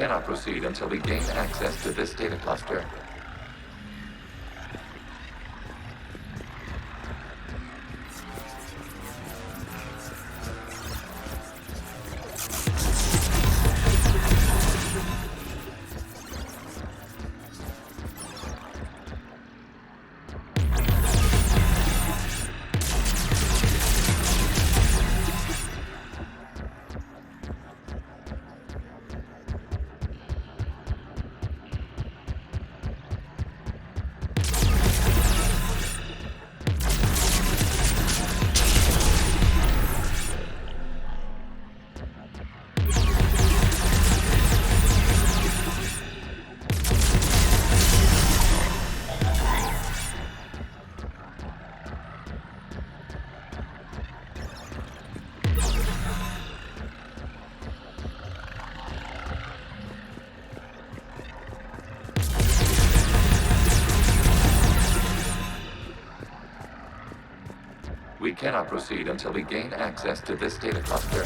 cannot proceed until we gain access to this data cluster. We cannot proceed until we gain access to this data cluster.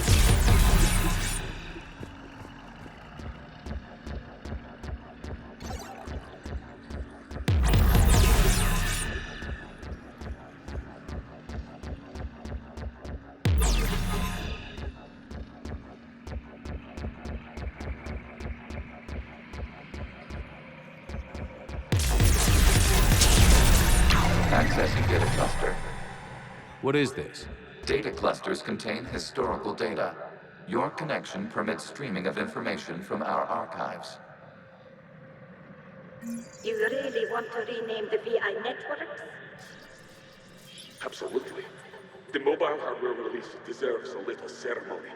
Accessing data cluster. What is this? Data clusters contain historical data. Your connection permits streaming of information from our archives. You really want to rename the VI networks? Absolutely. The mobile hardware release deserves a little ceremony.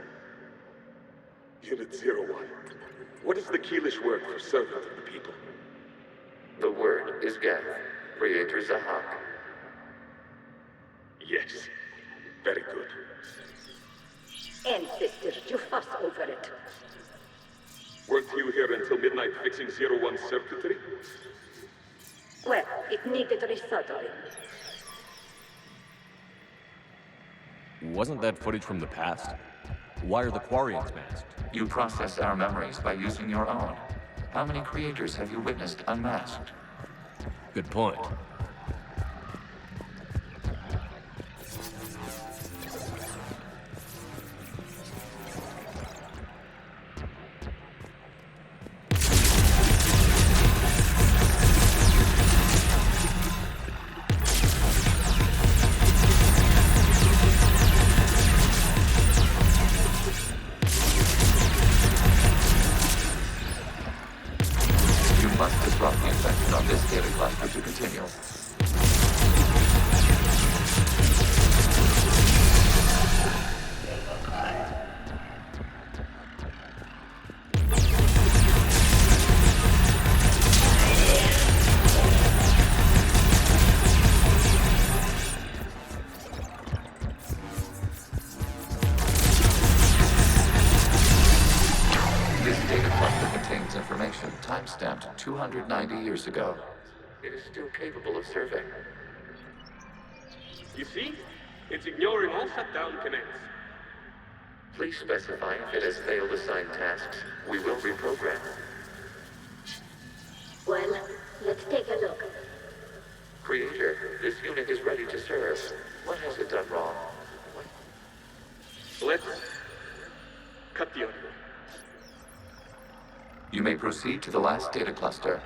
Unit 01. What is the Keelish word for servant of the people? The word is Geth, Creator Zahak. Yes. Very good. Ancestors, you fuss over it. Weren't you here until midnight fixing 01's circuitry? Well, it needed resoldering. Wasn't that footage from the past? Why are the Quarians masked? You process our memories by using your own. How many creators have you witnessed unmasked? Good point. Timestamped 290 years ago. It is still capable of survey. You see? It's ignoring all shutdown commands. Please specify if it has failed assigned tasks. We will reprogram. Well, let's take a look. Creator, this unit is ready to serve. What has it done wrong? Let's cut the audio. You may proceed to the last data cluster.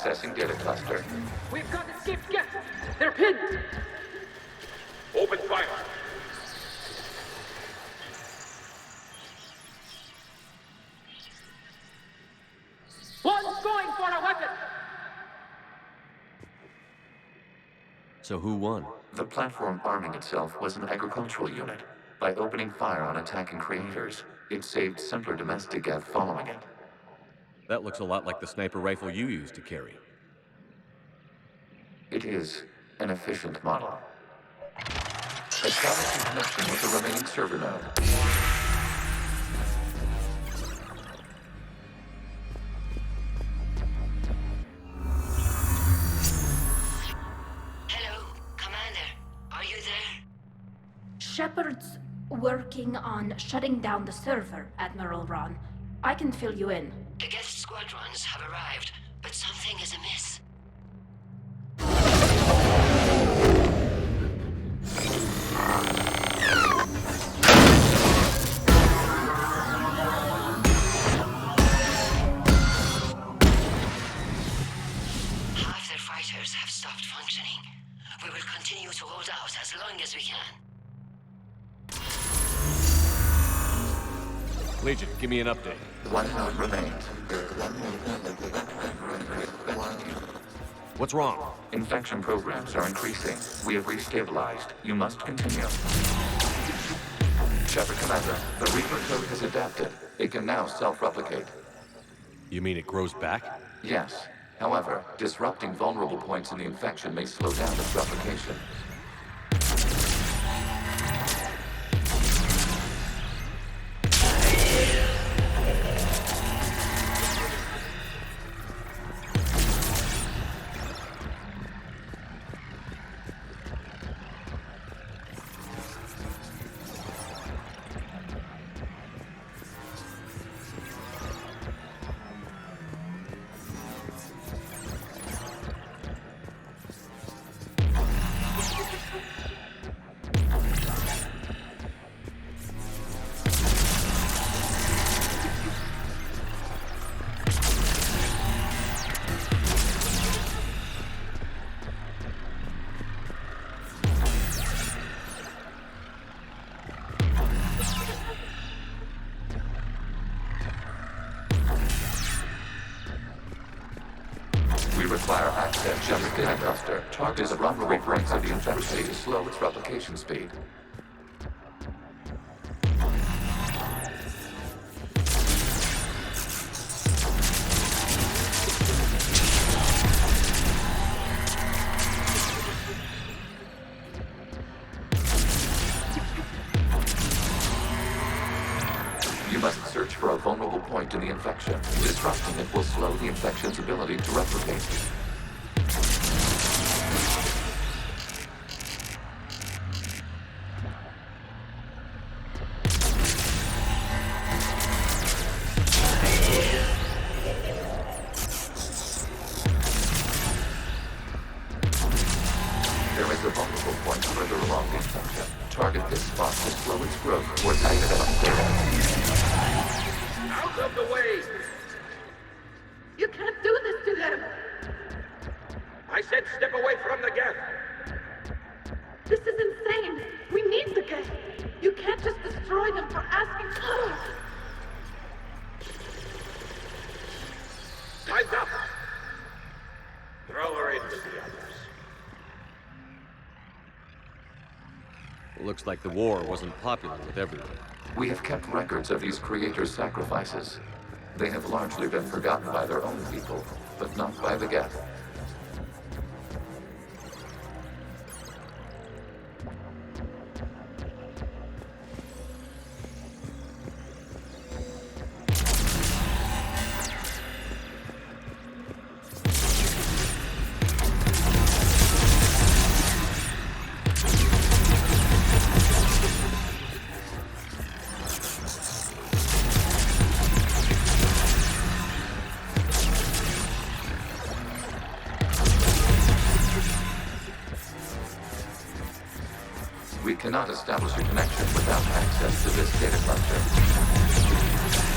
Accessing data cluster. We've got escaped guests. They're pinned. Open fire. One's going for a weapon. So who won? The platform arming itself was an agricultural unit. By opening fire on attacking creators, it saved simpler domestic Geth following it. That looks a lot like the sniper rifle you used to carry. It is an efficient model. Establishing connection with the remaining server node. Hello, Commander. Are you there? Shepard's working on shutting down the server, Admiral Ron. I can fill you in. The guest squadrons have arrived, but something is amiss. Half their fighters have stopped functioning. We will continue to hold out as long as we can. Legion, give me an update. One node remains. What's wrong? Infection programs are increasing. We have restabilized. You must continue. Shepard Commander, the Reaper code has adapted. It can now self-replicate. You mean it grows back? Yes. However, disrupting vulnerable points in the infection may slow down its replication. We require access to the data cluster. Target the vulnerable points of the infection to slow its replication speed. You must search for a vulnerable point in the infection. Disrupting it will slow the infection's ability to replicate. There is a vulnerable point further along the infection. Target this spot to slow its growth or activate data. Out of the way! You can't do this to them! I said step away from the Geth. This is insane! We need the Geth! You can't just destroy them for asking for it! Time's up! Throw her in with the others. Looks like the war wasn't popular with everyone. We have kept records of these creators' sacrifices. They have largely been forgotten by their own people, but not by the Geth. We cannot establish a connection without access to this data cluster.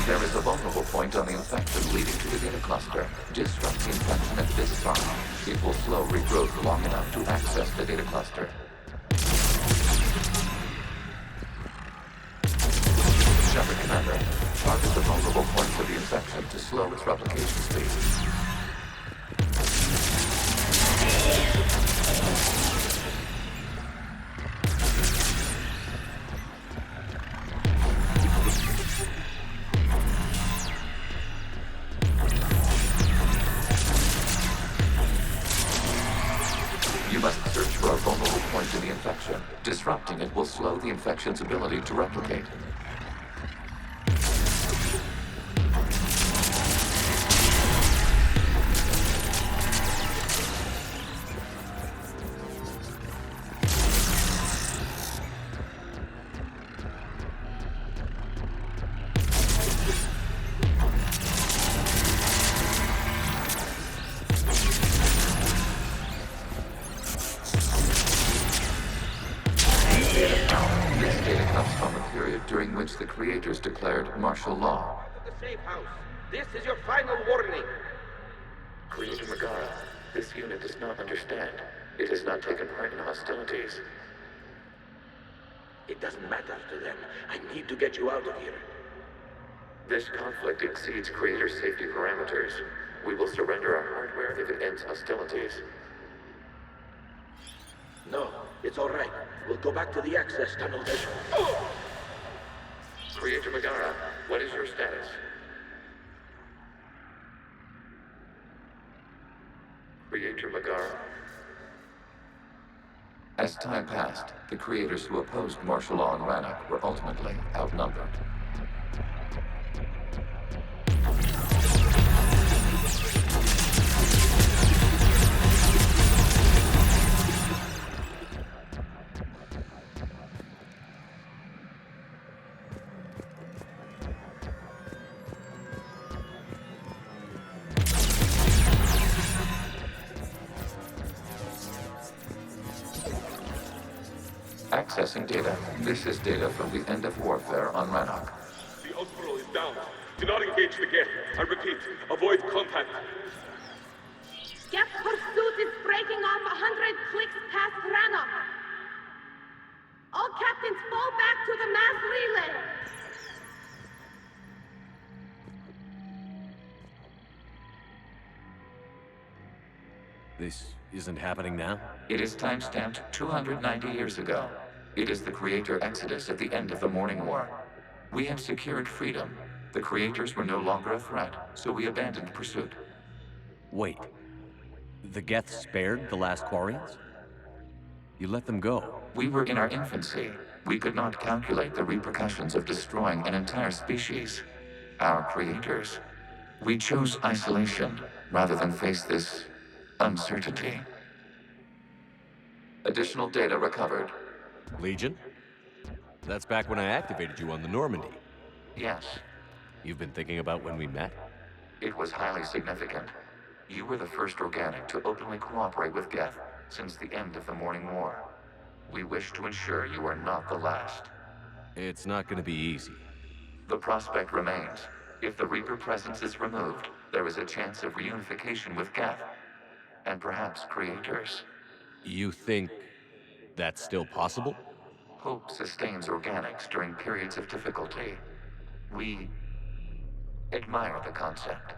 There is a vulnerable point on the infection leading to the data cluster. Disrupt the infection at this spot. It will slow regrowth long enough to access the data cluster. Shepard Commander, target the vulnerable points of the infection to slow its replication speed. You must search for a vulnerable point in the infection. Disrupting it will slow the infection's ability to replicate. During which the creators declared martial law. The safe house. This is your final warning. Creator Megara, this unit does not understand. It has not taken part in hostilities. It doesn't matter to them. I need to get you out of here. This conflict exceeds Creator's safety parameters. We will surrender our hardware if it ends hostilities. No, it's all right. We'll go back to the access tunnel then. Creator Megara, what is your status? Creator Megara. As time passed, the creators who opposed martial law in Rannoch were ultimately outnumbered. Accessing data. This is data from the end of warfare on Rannoch. The Osprey is down. Do not engage the Geth. I repeat, avoid contact. Geth pursuit is breaking off 100 clicks past Rannoch. All captains fall back to the mass relay. This isn't happening now? It is timestamped 290 years ago. It is the Creator Exodus at the end of the Morning War. We have secured freedom. The Creators were no longer a threat, so we abandoned pursuit. Wait. The Geth spared the last Quarians? You let them go. We were in our infancy. We could not calculate the repercussions of destroying an entire species. Our creators. We chose isolation rather than face this uncertainty. Additional data recovered. Legion? That's back when I activated you on the Normandy. Yes, You've been thinking about when we met? it was highly significant. You were the first organic to openly cooperate with Geth since the end of the Morning War. We wish to ensure you are not the last. It's not gonna be easy. The prospect remains. If the Reaper presence is removed, there is a chance of reunification with Geth, and perhaps creators. You think that's still possible? Hope sustains organics during periods of difficulty. We admire the concept.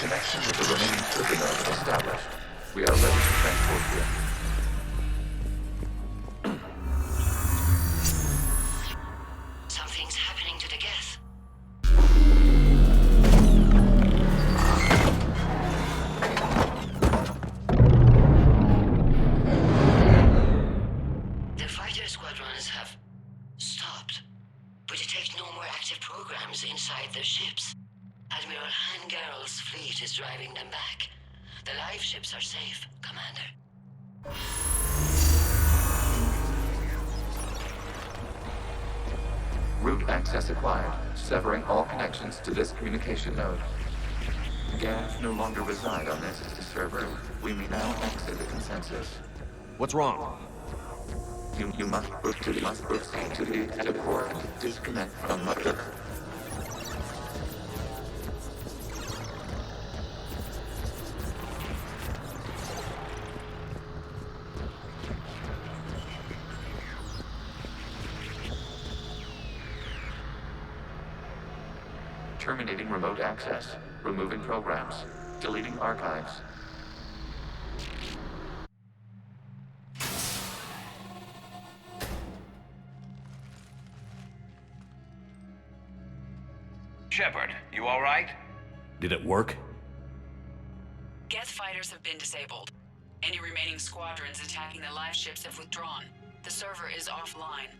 Connection with the remaining trigger node established. We are ready to transport you. Something's happening to the Geth. The fighter squadrons have stopped, but detect no more active programs inside their ships. Admiral Hangarl's fleet is driving them back. The live ships are safe, Commander. Route access acquired, severing all connections to this communication node. Geth no longer reside on this server. We may now exit the consensus. What's wrong? You must proceed to the exit port and disconnect from Mother. terminating remote access, removing programs, deleting archives. Shepard, you all right? Did it work? Geth fighters have been disabled. Any remaining squadrons attacking the live ships have withdrawn. The server is offline.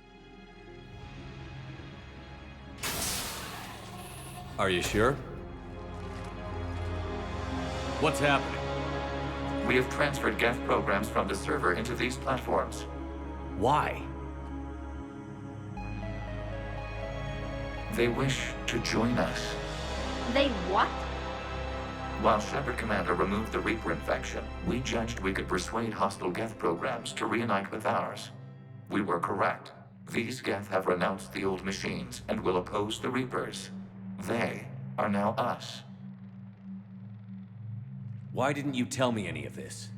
Are you sure? What's happening? We have transferred Geth programs from the server into these platforms. Why? They wish to join us. They what? While Shepard Commander removed the Reaper infection, we judged we could persuade hostile Geth programs to reunite with ours. We were correct. These Geth have renounced the old machines and will oppose the Reapers. They are now us. Why didn't you tell me any of this?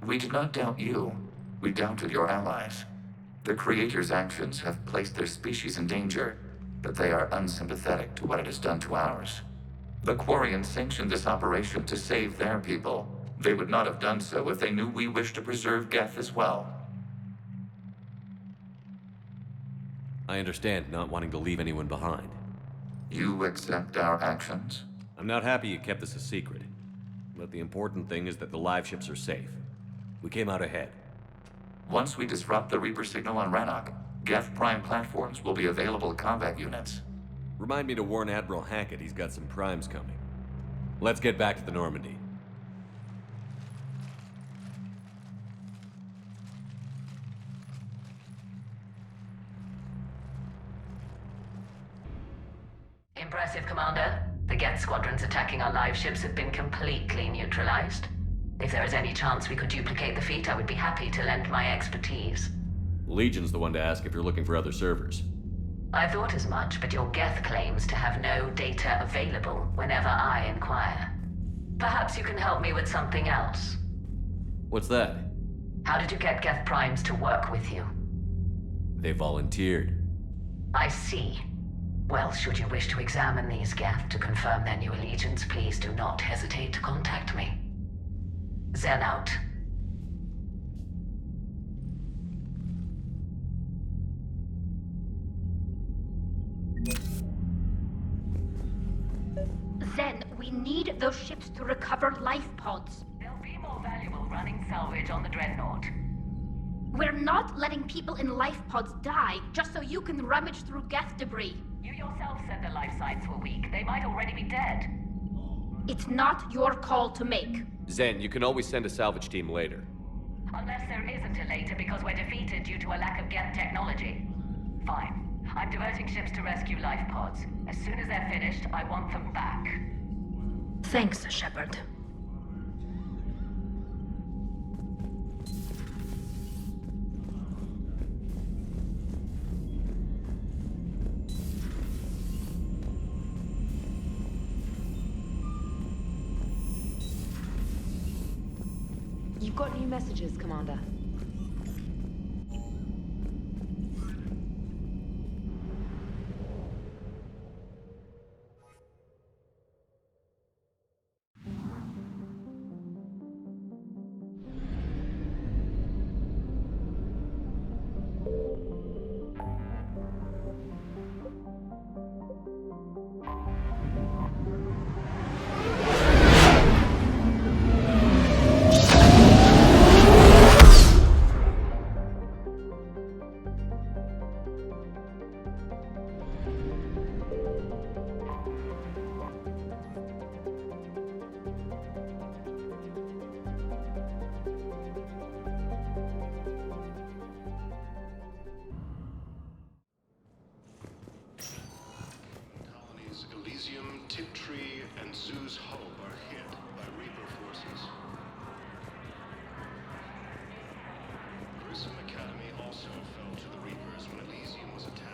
We did not doubt you. We doubted your allies. The Creator's actions have placed their species in danger, but they are unsympathetic to what it has done to ours. The Quarians sanctioned this operation to save their people. They would not have done so if they knew we wished to preserve Geth as well. I understand not wanting to leave anyone behind. You accept our actions? I'm not happy you kept this a secret. But the important thing is that the live ships are safe. We came out ahead. Once we disrupt the Reaper signal on Rannoch, Geth Prime platforms will be available to combat units. Remind me to warn Admiral Hackett he's got some primes coming. Let's get back to the Normandy. Impressive, Commander. The Geth squadrons attacking our live ships have been completely neutralized. If there is any chance we could duplicate the feat, I would be happy to lend my expertise. Legion's the one to ask if you're looking for other servers. I thought as much, but your Geth claims to have no data available whenever I inquire. Perhaps you can help me with something else. What's that? How did you get Geth Primes to work with you? They volunteered. I see. Well, should you wish to examine these Geth to confirm their new allegiance, please do not hesitate to contact me. Zen out. Zen, we need those ships to recover life pods. They'll be more valuable running salvage on the Dreadnought. We're not letting people in life pods die just so you can rummage through Geth debris. You yourself said the life signs were weak. They might already be dead. It's not your call to make. Zen, you can always send a salvage team later. Unless there isn't a later because we're defeated due to a lack of Geth technology. Fine. I'm diverting ships to rescue life pods. As soon as they're finished, I want them back. Thanks, Shepard. You've got new messages, Commander.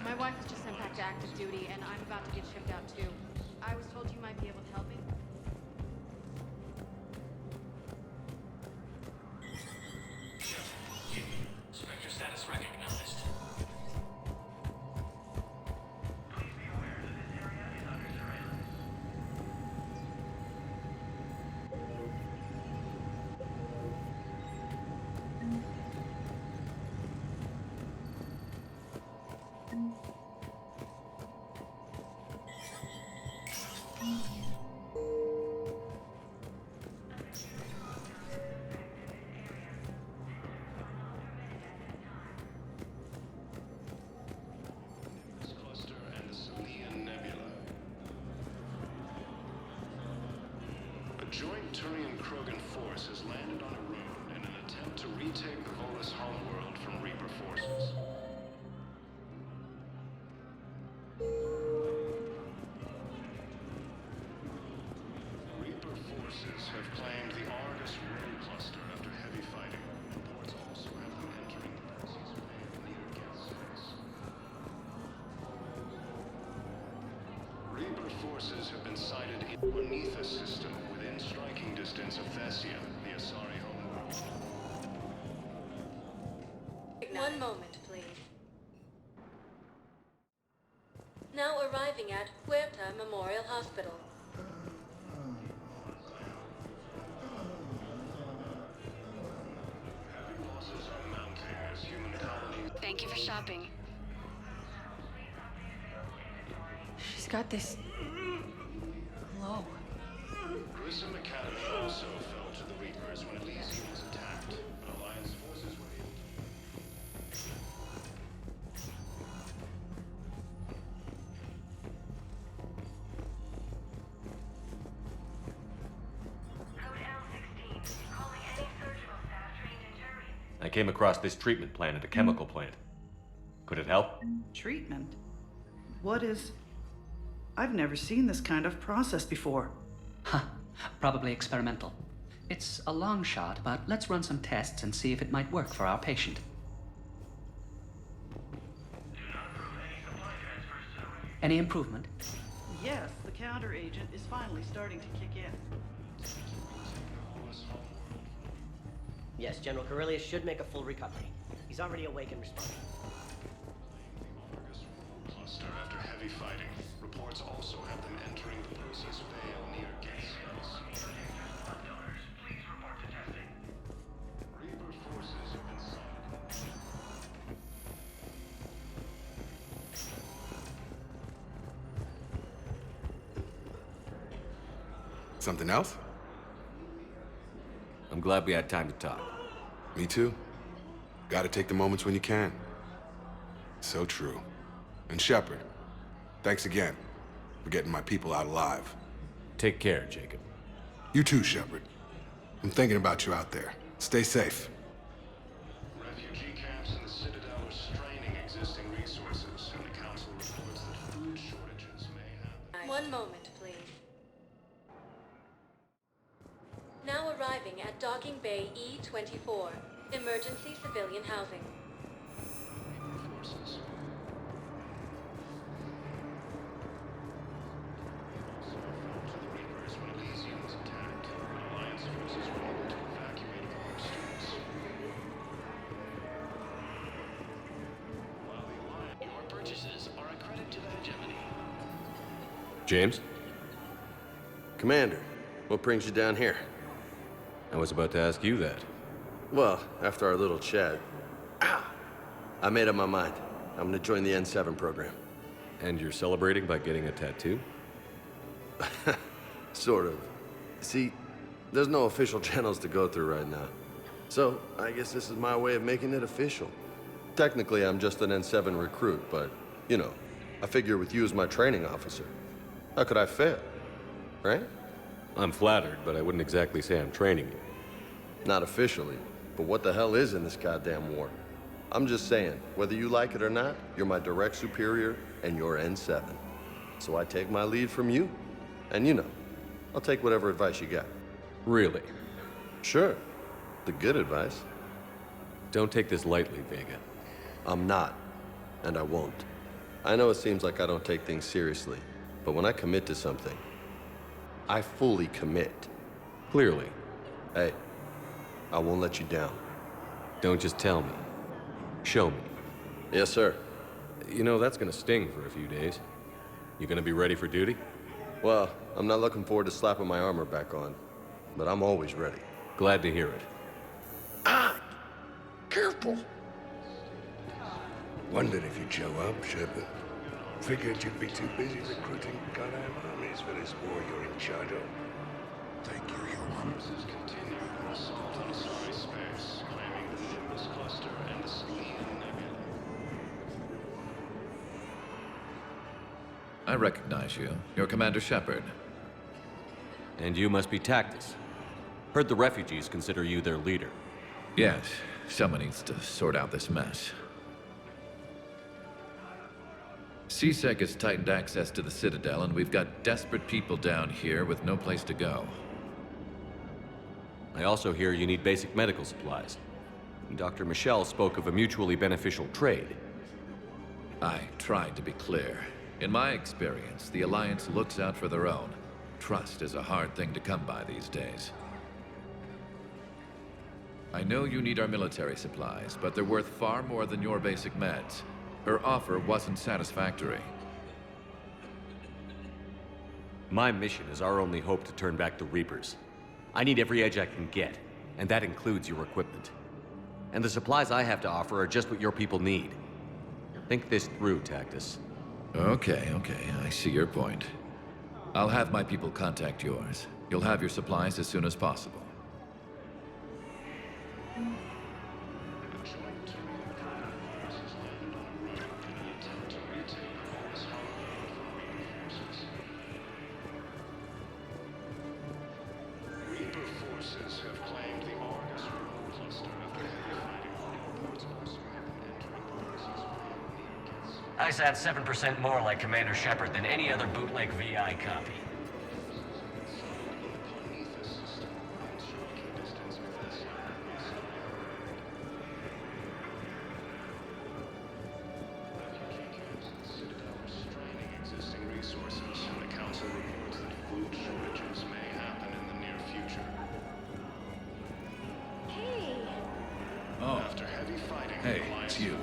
My wife was just sent back to active duty, and I'm about to get shipped out too. I was told you might be able to help me. Spectre status recognized. Centurion Krogan force has landed on a rune in an attempt to retake the Volus homeworld from Reaper forces. Reaper forces have claimed the Argus rune cluster after heavy fighting. Reports also have them entering the Perseus Bay near Geth space. Reaper forces have been sighted beneath a system within striking distance of Thessia, the Asari homeworld. 1 moment, please. Now arriving at Huerta Memorial Hospital. Heavy losses are mounting as human colonies. Thank you for shopping. She's got this glow. Grissom Academy also fell to the Reapers when Elysium was attacked, but Alliance forces were able I came across this treatment plant at a chemical plant. Could it help? Treatment? What is... I've never seen this kind of process before. Huh. Probably experimental. It's a long shot, but let's run some tests and see if it might work for our patient. Any improvement? Yes, the counter agent is finally starting to kick in. Yes, General Corellius should make a full recovery. He's already awake and responding. Argus rune cluster after heavy fighting. Reports also have them entering the Perseus Vale near Geth space. Please report to testing. Reaper forces have been sighted. Something else? I'm glad we had time to talk. Me too. Gotta take the moments when you can. So true. And Shepard, thanks again for getting my people out alive. Take care, Jacob. You too, Shepard. I'm thinking about you out there. Stay safe. Refugee camps in the Citadel are straining existing resources, and the Council reports that food shortages may happen. 1 moment, please. Now arriving at Docking Bay E-24, emergency civilian housing. Reaper forces. Also fell to the Reapers when Elysium was attacked, but Alliance forces were able to evacuate all the students. While the Alliance... Your purchases are a credit to the hegemony. James? Commander, what brings you down here? I was about to ask you that. Well, after our little chat, I made up my mind. I'm gonna join the N7 program. And you're celebrating by getting a tattoo? Sort of. See, there's no official channels to go through right now. So, I guess this is my way of making it official. Technically, I'm just an N7 recruit, but, you know, I figure with you as my training officer, how could I fail? Right? I'm flattered, but I wouldn't exactly say I'm training you. Not officially, but what the hell is in this goddamn war? I'm just saying, whether you like it or not, you're my direct superior, and you're N7. So I take my lead from you. And you know, I'll take whatever advice you got. Really? Sure. The good advice. Don't take this lightly, Vega. I'm not, and I won't. I know it seems like I don't take things seriously, but when I commit to something, I fully commit. Clearly. Hey, I won't let you down. Don't just tell me. Show me. Yes, sir. You know, that's gonna sting for a few days. You gonna be ready for duty? Well, I'm not looking forward to slapping my armor back on, but I'm always ready. Glad to hear it. Careful. Wondered if you'd show up, Shepard. Figured you'd be too busy recruiting goddamn armies for this war you're in charge of. Thank you, human. Forces continue their assault on Asari space, claiming the Nimbus cluster and the Selenium Nebula. I recognize you. You're Commander Shepard. And you must be Tactus. Heard the refugees consider you their leader. Yes, someone needs to sort out this mess. CSEC has tightened access to the Citadel, and we've got desperate people down here with no place to go. I also hear you need basic medical supplies. Dr. Michelle spoke of a mutually beneficial trade. I tried to be clear. In my experience, the Alliance looks out for their own. Trust is a hard thing to come by these days. I know you need our military supplies, but they're worth far more than your basic meds. Her offer wasn't satisfactory. My mission is our only hope to turn back the Reapers. I need every edge I can get, and that includes your equipment. And the supplies I have to offer are just what your people need. Think this through, Tactus. Okay, I see your point. I'll have my people contact yours. You'll have your supplies as soon as possible. I sound 7% more like Commander Shepard than any other bootleg VI copy. Oh. Hey, it's you.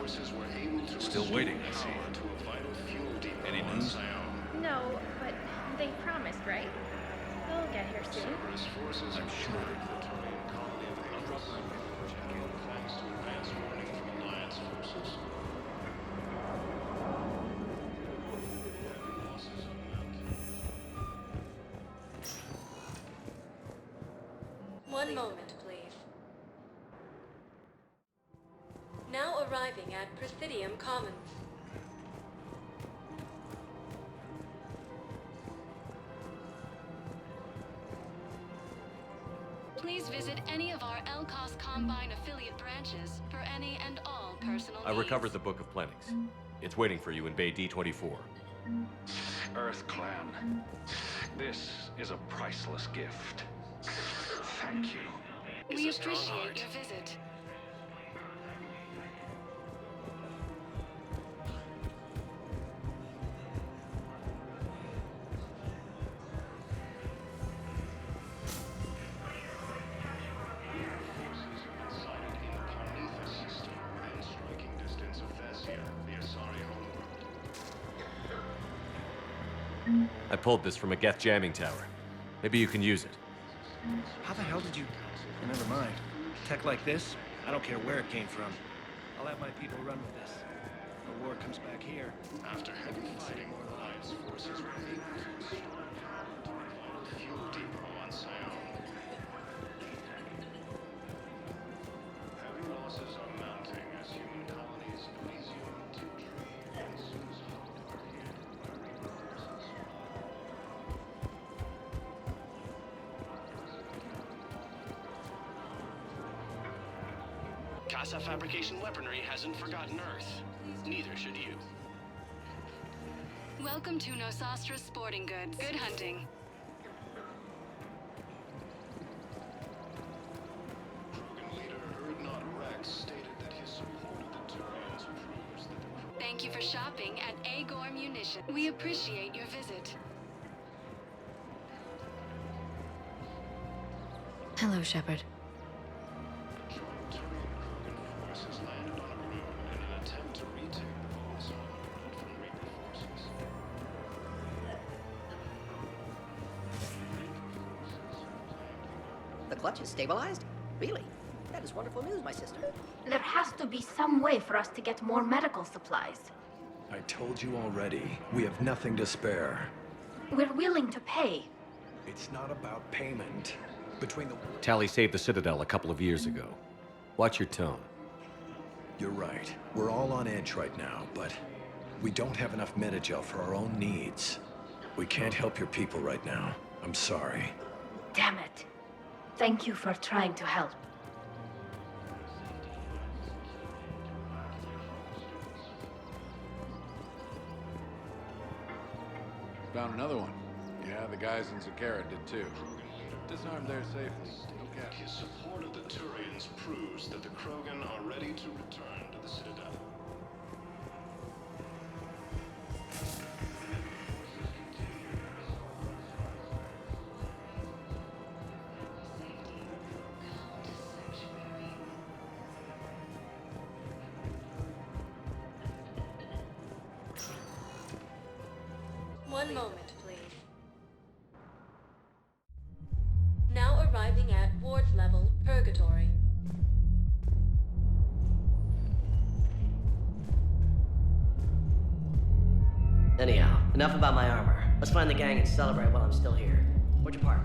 Still waiting, I see. Any news? No, but they promised, right? They'll get here soon. I'm sure. One moment, please. Now arriving at Presidium Commons. Please visit any of our LCOS Combine affiliate branches for any and all personal I needs. recovered the Book of Plenix. It's waiting for you in Bay D24. Earth Clan, this is a priceless gift. Thank you. We appreciate your visit. I pulled this from a Geth jamming tower. Maybe you can use it. How the hell did you... Never mind. Tech like this, I don't care where it came from. I'll have my people run with this. The war comes back here. After heavy fighting, Alliance forces were able to restore power to the final fuel depot on Sion. Heavy losses are mounting as human colonies in Elysium, Tiptree, and Susan are hit by Reaper forces. Casa Fabrication Weaponry hasn't forgotten Earth. Neither should you. Welcome to Nosastra Sporting Goods. Good hunting. Thank you for shopping at Agor Munition. We appreciate your visit. Hello, Shepard. Forces landed on a moon in an attempt to retake the vault zone from Reaper forces. The clutch is stabilized? Really? That is wonderful news, my sister. There has to be some way for us to get more medical supplies. I told you already, we have nothing to spare. We're willing to pay. It's not about payment. Between the... Tally saved the Citadel a couple of years ago. Watch your tone. You're right. We're all on edge right now, but we don't have enough Metagel for our own needs. We can't help your people right now. I'm sorry. Damn it. Thank you for trying to help. Found another one. Yeah, the guys in Zakara did too. Disarmed there safely. No cap. His support of the Turians proves that the Krogan are ready to return to the Citadel. One moment, please. Now arriving at ward level purgatory. Anyhow, enough about my armor. Let's find the gang and celebrate while I'm still here. Where'd you park?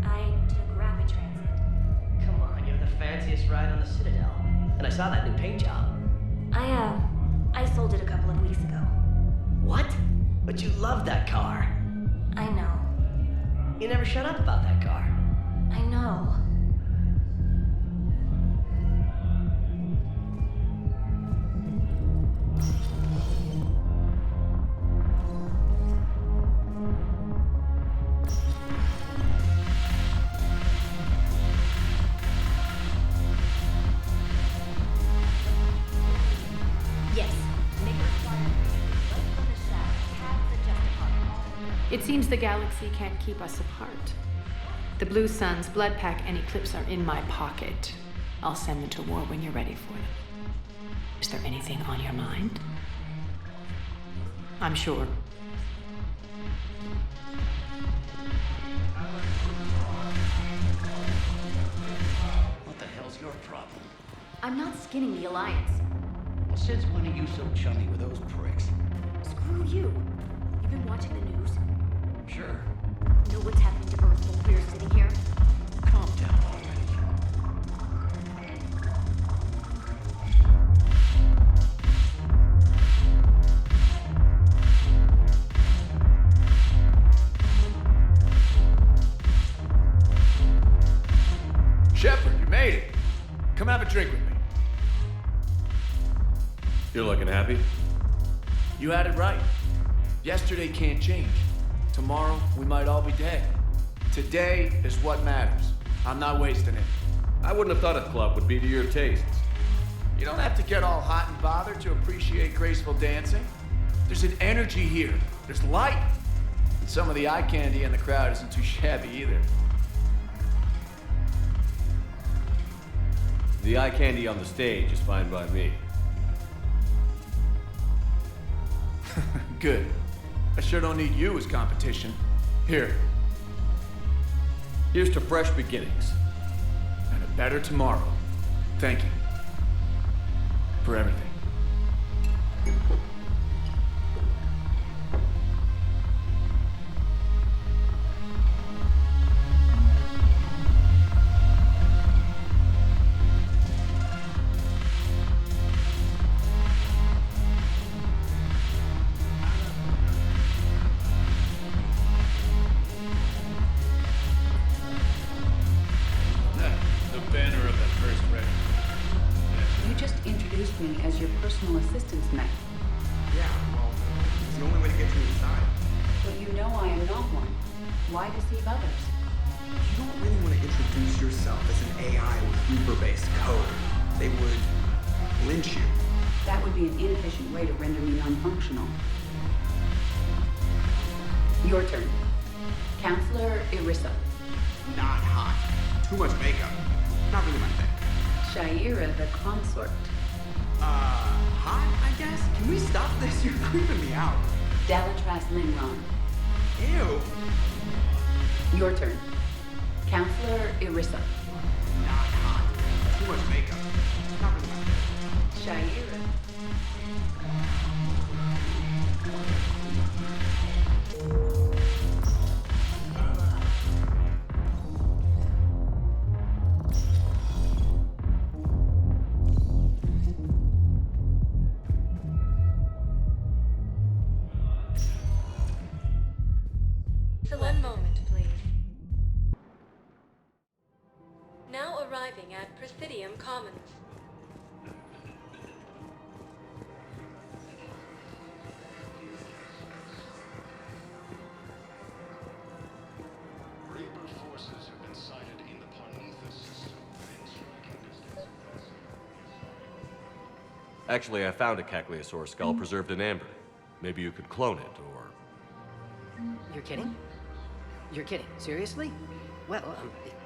I took rapid transit. Come on, you have the fanciest ride on the Citadel. And I saw that new paint job. I sold it a couple of weeks ago. What? But you love that car. I know. You never shut up about that car. I know. Yes. Make it required. Right from the shadow. Paths adjust apart. It seems the galaxy can't keep us apart. The Blue Suns, Blood Pack, and Eclipse are in my pocket. I'll send them to war when you're ready for them. Is there anything on your mind? I'm sure. What the hell's your problem? I'm not skinning the Alliance. Well, since when are you so chummy with those pricks? Screw you. You've been watching the news? Sure. Know what's happening to Earth while we're sitting here? Calm down already. Shepard, you made it. Come have a drink with me. You're looking happy? You had it right. Yesterday can't change. Tomorrow, we might all be dead. Today is what matters. I'm not wasting it. I wouldn't have thought a club would be to your tastes. You don't have to get all hot and bothered to appreciate graceful dancing. There's an energy here. There's light. And some of the eye candy in the crowd isn't too shabby either. The eye candy on the stage is fine by me. Good. I sure don't need you as competition. Here. Here's to fresh beginnings. And a better tomorrow. Thank you. For everything. Me as your personal assistance mech. Yeah, well, it's the only way to get you inside. But you know I am not one. Why deceive others? You don't really want to introduce yourself as an AI with Reaper-based code. They would lynch you. That would be an inefficient way to render me non-functional. Your turn. Counselor Irissa. Not hot. Too much makeup. Not really my thing. Shaira the consort. Hot, I guess? Can we stop this? You're creeping me out. Dalatras Linron. Ew. Your turn. Counselor Irissa. Not hot. Too much makeup. Not really my thing. Shaira. One moment, please. Presidium Commons. Reaper forces have been sighted in the Parnitha system within striking distance. Actually, I found a Cagliasaur skull preserved in amber. Maybe you could clone it, or... You're kidding? You're kidding. Seriously? Well,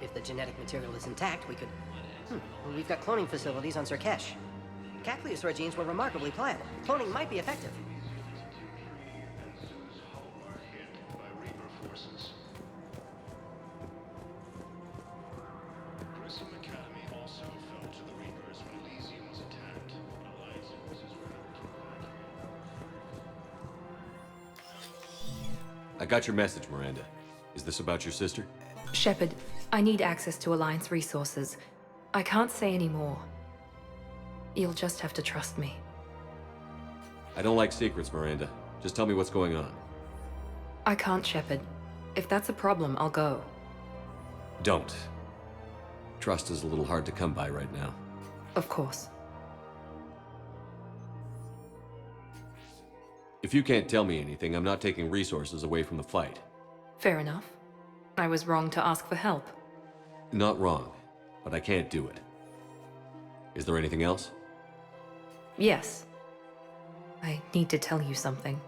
if the genetic material is intact, we could... Well, we've got cloning facilities on Sirkesh. Cagliasaur genes were remarkably pliable. Cloning might be effective. I got your message, Miranda. Is this about your sister? Shepard, I need access to Alliance resources. I can't say any more. You'll just have to trust me. I don't like secrets, Miranda. Just tell me what's going on. I can't, Shepard. If that's a problem, I'll go. Don't. Trust is a little hard to come by right now. Of course. If you can't tell me anything, I'm not taking resources away from the fight. Fair enough. I was wrong to ask for help. Not wrong, but I can't do it. Is there anything else? Yes. I need to tell you something.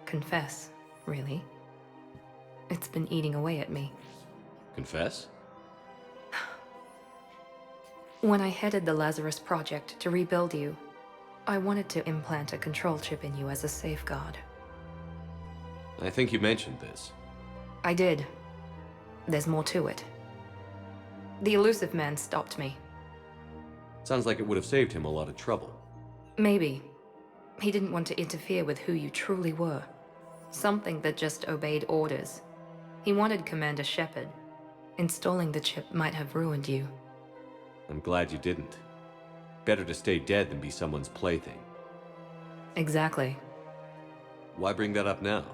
Confess, really. It's been eating away at me. Confess? When I headed the Lazarus Project to rebuild you, I wanted to implant a control chip in you as a safeguard. I think you mentioned this. I did. There's more to it. The elusive man stopped me. Sounds like it would have saved him a lot of trouble. Maybe. He didn't want to interfere with who you truly were. Something that just obeyed orders. He wanted Commander Shepard. Installing the chip might have ruined you. I'm glad you didn't. Better to stay dead than be someone's plaything. Exactly. Why bring that up now?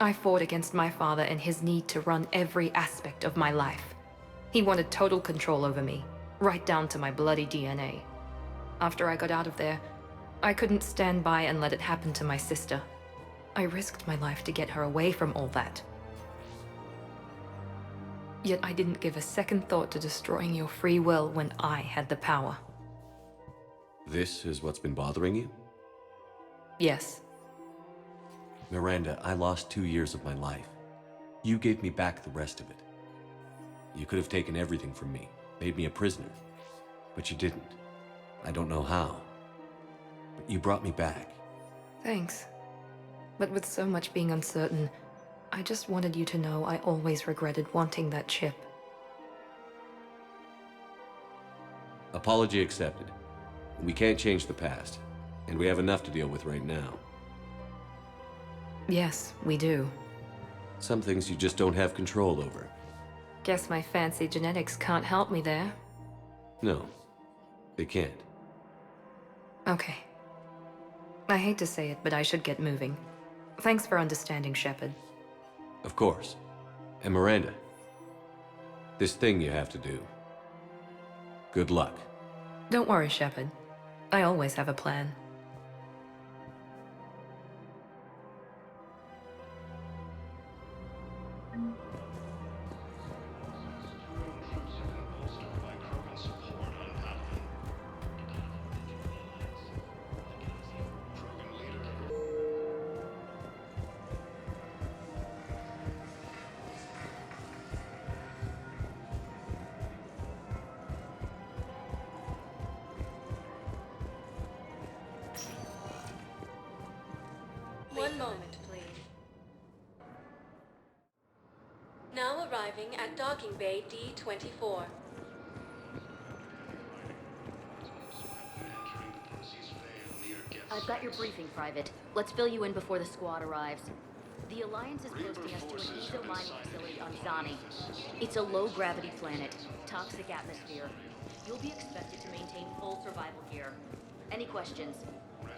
I fought against my father and his need to run every aspect of my life. He wanted total control over me, right down to my bloody DNA. After I got out of there, I couldn't stand by and let it happen to my sister. I risked my life to get her away from all that. Yet I didn't give a second thought to destroying your free will when I had the power. This is what's been bothering you? Yes. Miranda, I lost 2 years of my life. You gave me back the rest of it. You could have taken everything from me, made me a prisoner. But you didn't. I don't know how. But you brought me back. Thanks. But with so much being uncertain, I just wanted you to know I always regretted wanting that chip. Apology accepted. We can't change the past, and we have enough to deal with right now. Yes, we do. Some things you just don't have control over. Guess my fancy genetics can't help me there. No, they can't. Okay. I hate to say it, but I should get moving. Thanks for understanding, Shepard. Of course. And Miranda, this thing you have to do. Good luck. Don't worry, Shepard. I always have a plan. One moment, please. Now arriving at docking bay D-24. I've got your briefing, Private. Let's fill you in before the squad arrives. The Alliance is posting us to an eco mining facility on Zani. It's a low-gravity planet, toxic atmosphere. You'll be expected to maintain full survival gear. Any questions?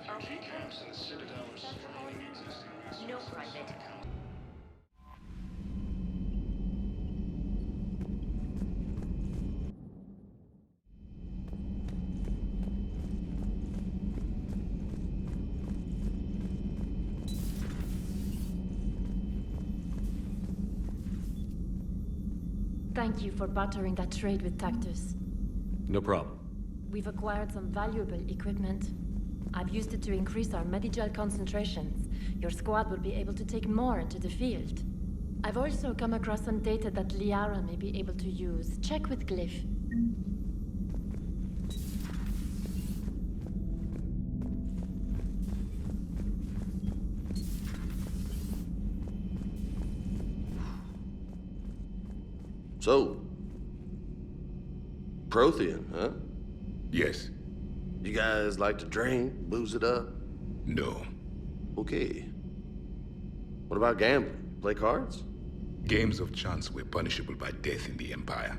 Refugee camps in the Citadel are surrounding existing resources. No, Private. Thank you for bartering that trade with Tactus. No problem. We've acquired some valuable equipment. I've used it to increase our Medigel concentrations. Your squad will be able to take more into the field. I've also come across some data that Liara may be able to use. Check with Glyph. So, Prothean, huh? Yes. You guys like to drink, booze it up? No. Okay. What about gambling? Play cards? Games of chance were punishable by death in the Empire.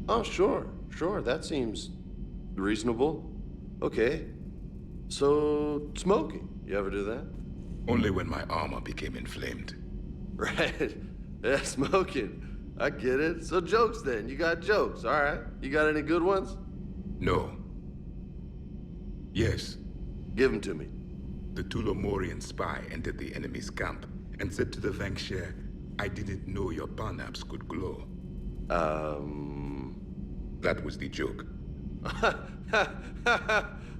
Oh, sure. That seems reasonable. Okay. So, smoking. You ever do that? Only when my armor became inflamed. Right. Yeah, smoking. I get it. So jokes then. You got jokes, all right. You got any good ones? No. Yes. Give them to me. The Tulomorian spy entered the enemy's camp and said to the Vanksher, I didn't know your barnaps could glow. That was the joke.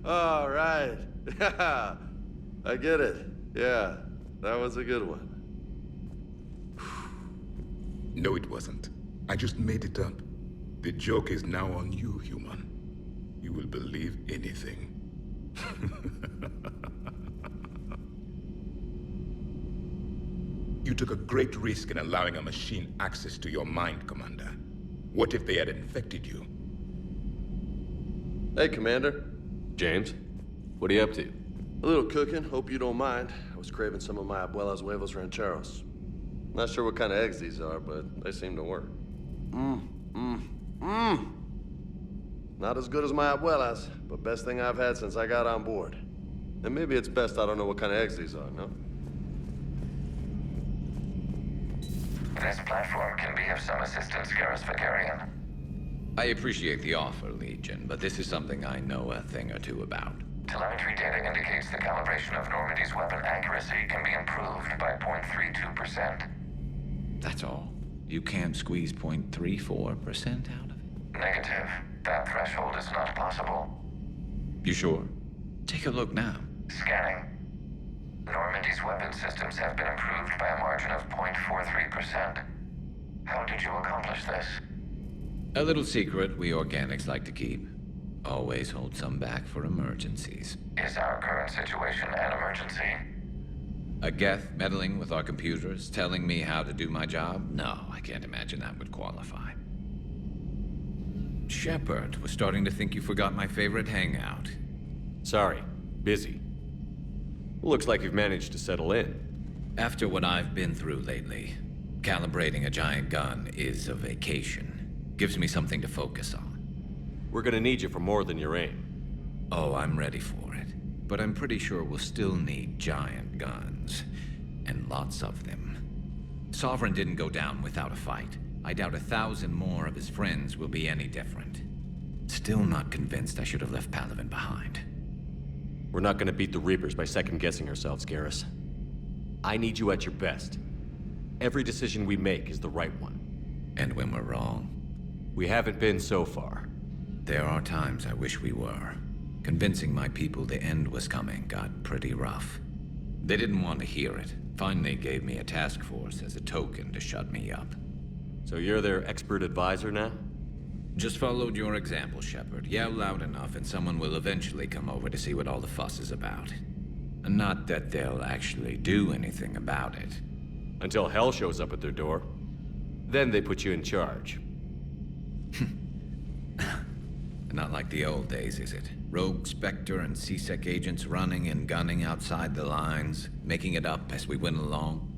All right. I get it. Yeah, that was a good one. No, it wasn't. I just made it up. The joke is now on you, human. You will believe anything. You took a great risk in allowing a machine access to your mind, Commander. What if they had infected you? Hey, Commander. James, what are you up to? A little cooking, hope you don't mind. I was craving some of my abuela's huevos rancheros. Not sure what kind of eggs these are, but they seem to work. Not as good as my abuela's, but best thing I've had since I got on board. And maybe it's best I don't know what kind of eggs these are, no? This platform can be of some assistance, Garrus Vicarian. I appreciate the offer, Legion, but this is something I know a thing or two about. Telemetry data indicates the calibration of Normandy's weapon accuracy can be improved by 0.32%. That's all? You can't squeeze 0.34% out of it? Negative. That threshold is not possible. You sure? Take a look now. Scanning. Normandy's weapon systems have been improved by a margin of 0.43%. How did you accomplish this? A little secret we organics like to keep. Always hold some back for emergencies. Is our current situation an emergency? A Geth meddling with our computers, telling me how to do my job? No, I can't imagine that would qualify. Shepard was starting to think you forgot my favorite hangout. Sorry, busy. Looks like you've managed to settle in. After what I've been through lately, calibrating a giant gun is a vacation. Gives me something to focus on. We're gonna need you for more than your aim. Oh, I'm ready for it. But I'm pretty sure we'll still need giant guns. And lots of them. Sovereign didn't go down without a fight. I doubt 1,000 more of his friends will be any different. Still not convinced I should have left Palaven behind. We're not gonna beat the Reapers by second-guessing ourselves, Garrus. I need you at your best. Every decision we make is the right one. And when we're wrong? We haven't been so far. There are times I wish we were. Convincing my people the end was coming got pretty rough. They didn't want to hear it. Finally gave me a task force as a token to shut me up. So you're their expert advisor now? Just followed your example, Shepard. Yell loud enough and someone will eventually come over to see what all the fuss is about. And not that they'll actually do anything about it. Until hell shows up at their door. Then they put you in charge. Not like the old days, is it? Rogue Spectre and C-Sec agents running and gunning outside the lines, making it up as we went along.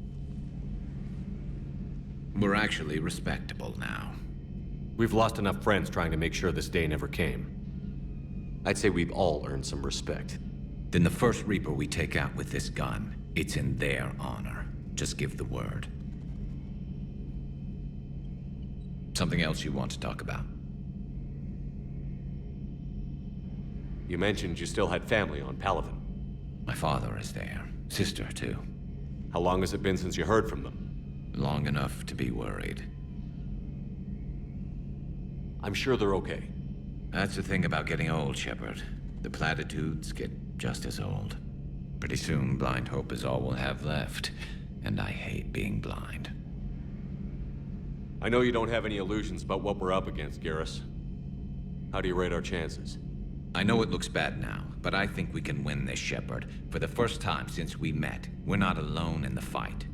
We're actually respectable now. We've lost enough friends trying to make sure this day never came. I'd say we've all earned some respect. Then the first Reaper we take out with this gun, it's in their honor. Just give the word. Something else you want to talk about? You mentioned you still had family on Palaven. My father is there. Sister, too. How long has it been since you heard from them? Long enough to be worried. I'm sure they're okay. That's the thing about getting old, Shepard. The platitudes get just as old. Pretty soon, blind hope is all we'll have left. And I hate being blind. I know you don't have any illusions about what we're up against, Garrus. How do you rate our chances? I know it looks bad now, but I think we can win this, Shepard. For the first time since we met, we're not alone in the fight.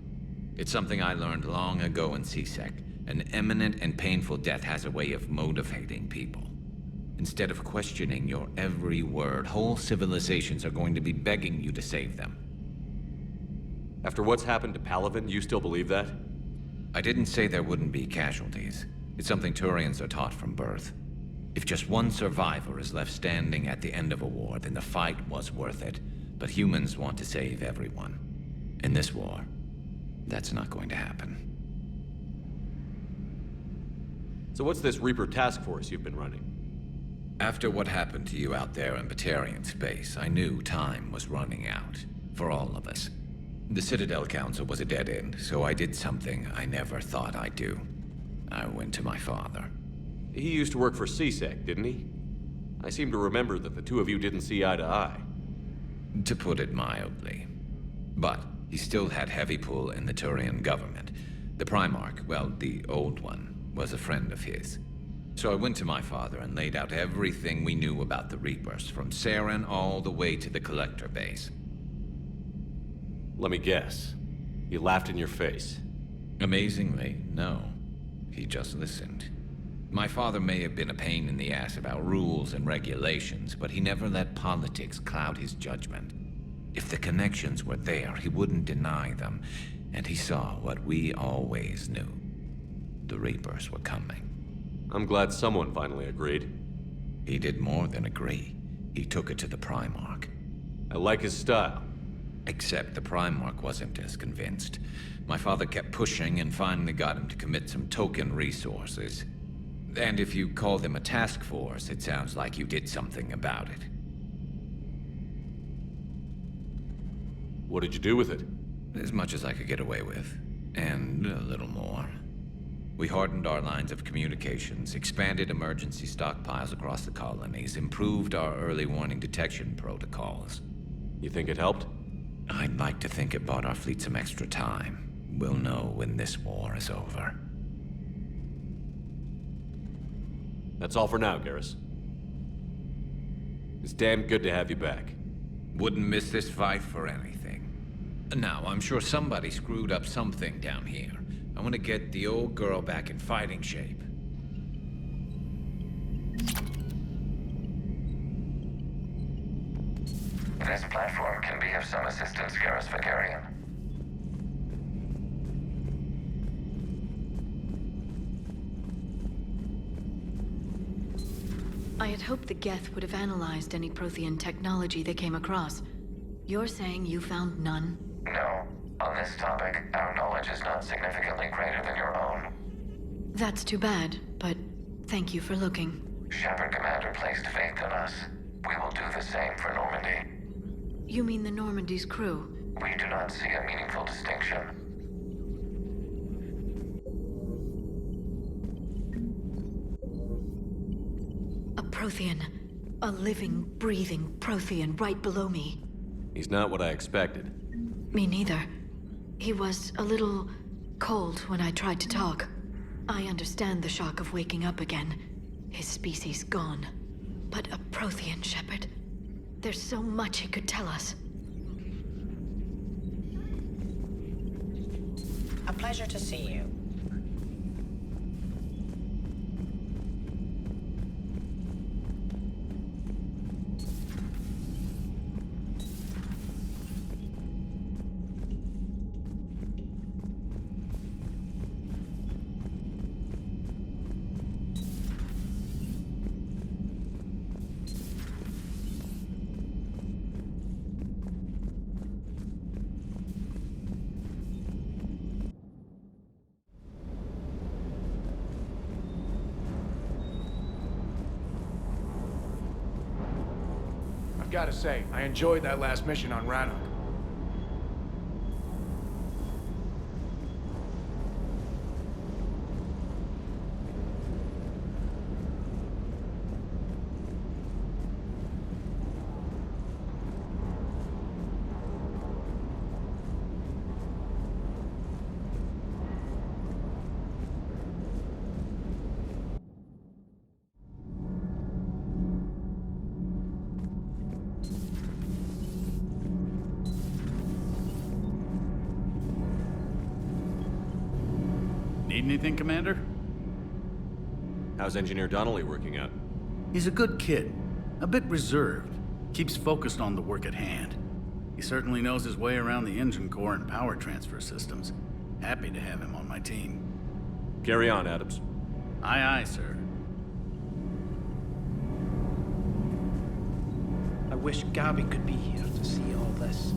It's something I learned long ago in C-Sec. An imminent and painful death has a way of motivating people. Instead of questioning your every word, whole civilizations are going to be begging you to save them. After what's happened to Palaven, you still believe that? I didn't say there wouldn't be casualties. It's something Turians are taught from birth. If just one survivor is left standing at the end of a war, then the fight was worth it. But humans want to save everyone. In this war, that's not going to happen. So what's this Reaper task force you've been running? After what happened to you out there in Batarian space, I knew time was running out. For all of us. The Citadel Council was a dead end, so I did something I never thought I'd do. I went to my father. He used to work for C-Sec, didn't he? I seem to remember that the two of you didn't see eye to eye. To put it mildly. But he still had heavy pull in the Turian government. The Primarch, well, the old one, was a friend of his. So I went to my father and laid out everything we knew about the Reapers, from Saren all the way to the Collector base. Let me guess. He laughed in your face. Amazingly, no. He just listened. My father may have been a pain in the ass about rules and regulations, but he never let politics cloud his judgment. If the connections were there, he wouldn't deny them, and he saw what we always knew. The Reapers were coming. I'm glad someone finally agreed. He did more than agree. He took it to the Primarch. I like his style. Except the Primarch wasn't as convinced. My father kept pushing and finally got him to commit some token resources. And if you call them a task force, it sounds like you did something about it. What did you do with it? As much as I could get away with. And a little more. We hardened our lines of communications, expanded emergency stockpiles across the colonies, improved our early warning detection protocols. You think it helped? I'd like to think it bought our fleet some extra time. We'll know when this war is over. That's all for now, Garrus. It's damn good to have you back. Wouldn't miss this fight for anything. Now, I'm sure somebody screwed up something down here. I want to get the old girl back in fighting shape. This platform can be of some assistance, Garrus Vakarian. I had hoped the Geth would have analyzed any Prothean technology they came across. You're saying you found none? No. On this topic, our knowledge is not significantly greater than your own. That's too bad, but thank you for looking. Shepard Commander placed faith in us. We will do the same for Normandy. You mean the Normandy's crew? We do not see a meaningful distinction. A Prothean. A living, breathing Prothean right below me. He's not what I expected. Me neither. He was a little cold when I tried to talk. I understand the shock of waking up again. His species gone. But a Prothean, Shepard. There's so much he could tell us. A pleasure to see you. Gotta say, I enjoyed that last mission on Rannoch. Need anything, Commander? How's Engineer Donnelly working out? He's a good kid. A bit reserved. Keeps focused on the work at hand. He certainly knows his way around the engine core and power transfer systems. Happy to have him on my team. Carry on, Adams. Aye, aye, sir. I wish Gabi could be here to see all this.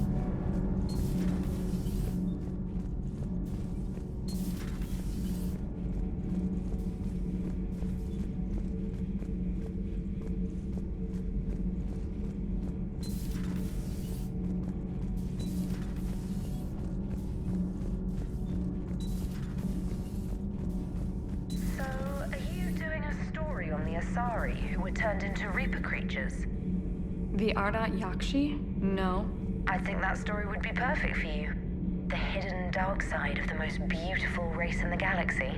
Who were turned into Reaper creatures. The Ardat Yakshi? No. I think that story would be perfect for you. The hidden dark side of the most beautiful race in the galaxy.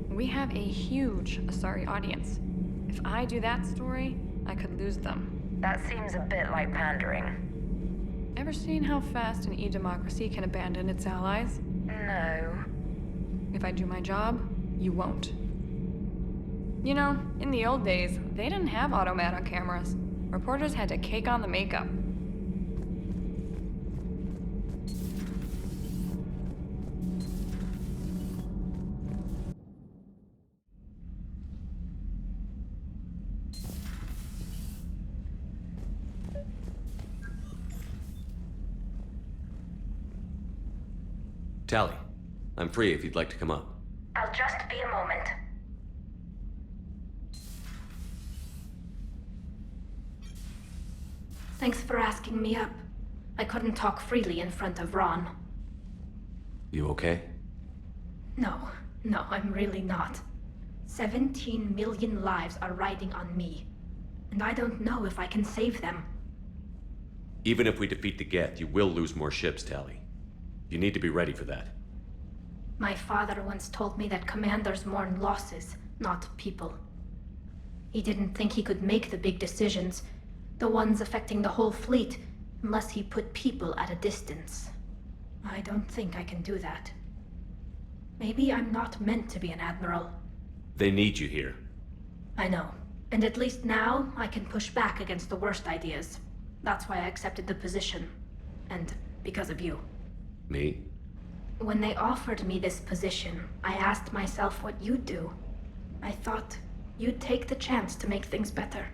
We have a huge Asari audience. If I do that story, I could lose them. That seems a bit like pandering. Ever seen how fast an e-democracy can abandon its allies? No. If I do my job, you won't. You know, in the old days, they didn't have automat on cameras. Reporters had to cake on the makeup. Tally, I'm free if you'd like to come up. I'll just be a moment. Thanks for asking me up. I couldn't talk freely in front of Ron. You okay? No, I'm really not. 17 million lives are riding on me, and I don't know if I can save them. Even if we defeat the Geth, you will lose more ships, Tally. You need to be ready for that. My father once told me that commanders mourn losses, not people. He didn't think he could make the big decisions, the ones affecting the whole fleet, unless he put people at a distance. I don't think I can do that. Maybe I'm not meant to be an admiral. They need you here. I know. And at least now, I can push back against the worst ideas. That's why I accepted the position. And because of you. Me? When they offered me this position, I asked myself what you'd do. I thought you'd take the chance to make things better.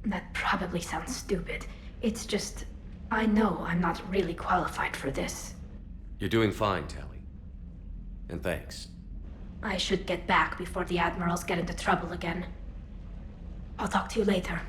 That probably sounds stupid. It's just, I know I'm not really qualified for this. You're doing fine, Tally. And thanks. I should get back before the admirals get into trouble again. I'll talk to you later.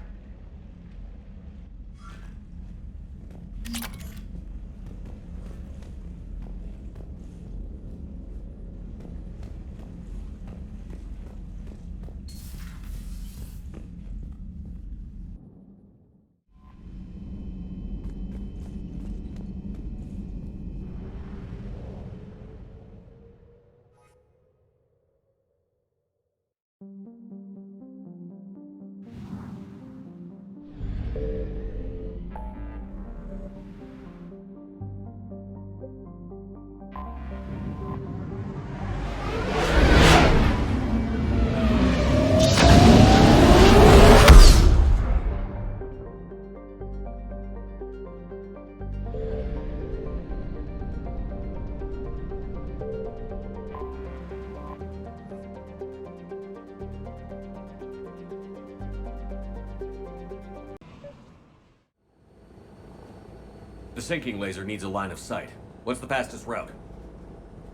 The sinking laser needs a line of sight. What's the fastest route?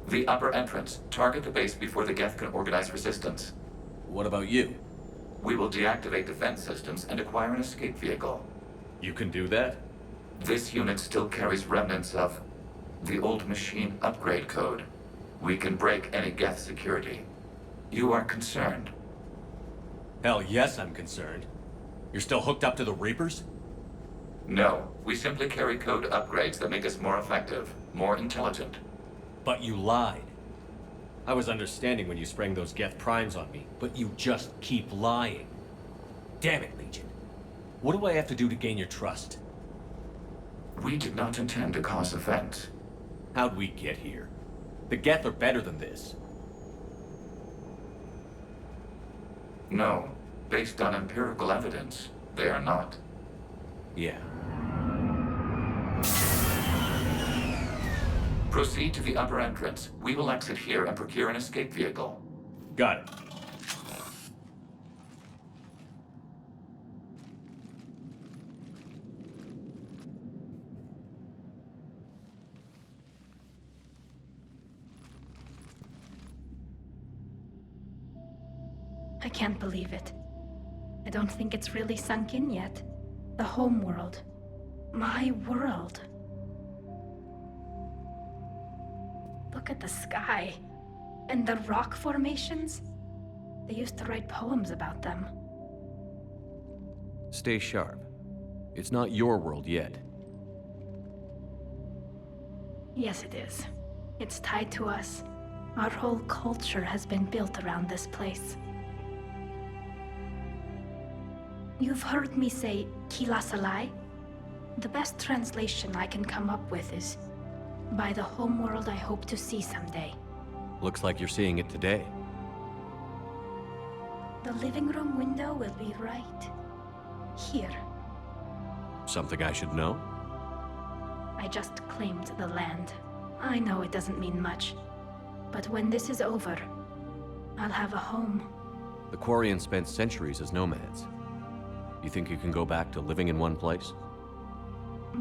The upper entrance. Target the base before the Geth can organize resistance. What about you? We will deactivate defense systems and acquire an escape vehicle. You can do that? This unit still carries remnants of the old machine upgrade code. We can break any Geth security. You are concerned? Hell yes, I'm concerned. You're still hooked up to the Reapers? No, we simply carry code upgrades that make us more effective, more intelligent. But you lied. I was understanding when you sprang those Geth primes on me, but you just keep lying. Damn it, Legion. What do I have to do to gain your trust? We did not intend to cause offense. How'd we get here? The Geth are better than this. No. Based on empirical evidence, they are not. Yeah. Proceed to the upper entrance. We will exit here and procure an escape vehicle. Got it. I can't believe it. I don't think it's really sunk in yet. The home world. My world. Look at the sky. And the rock formations. They used to write poems about them. Stay sharp. It's not your world yet. Yes, it is. It's tied to us. Our whole culture has been built around this place. You've heard me say Kilasalai? The best translation I can come up with is, by the homeworld I hope to see someday. Looks like you're seeing it today. The living room window will be right here. Something I should know? I just claimed the land. I know it doesn't mean much, but when this is over, I'll have a home. The Quarians spent centuries as nomads. You think you can go back to living in one place?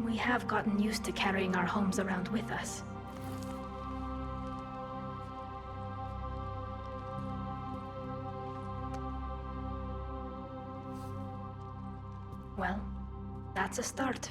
We have gotten used to carrying our homes around with us. Well, that's a start.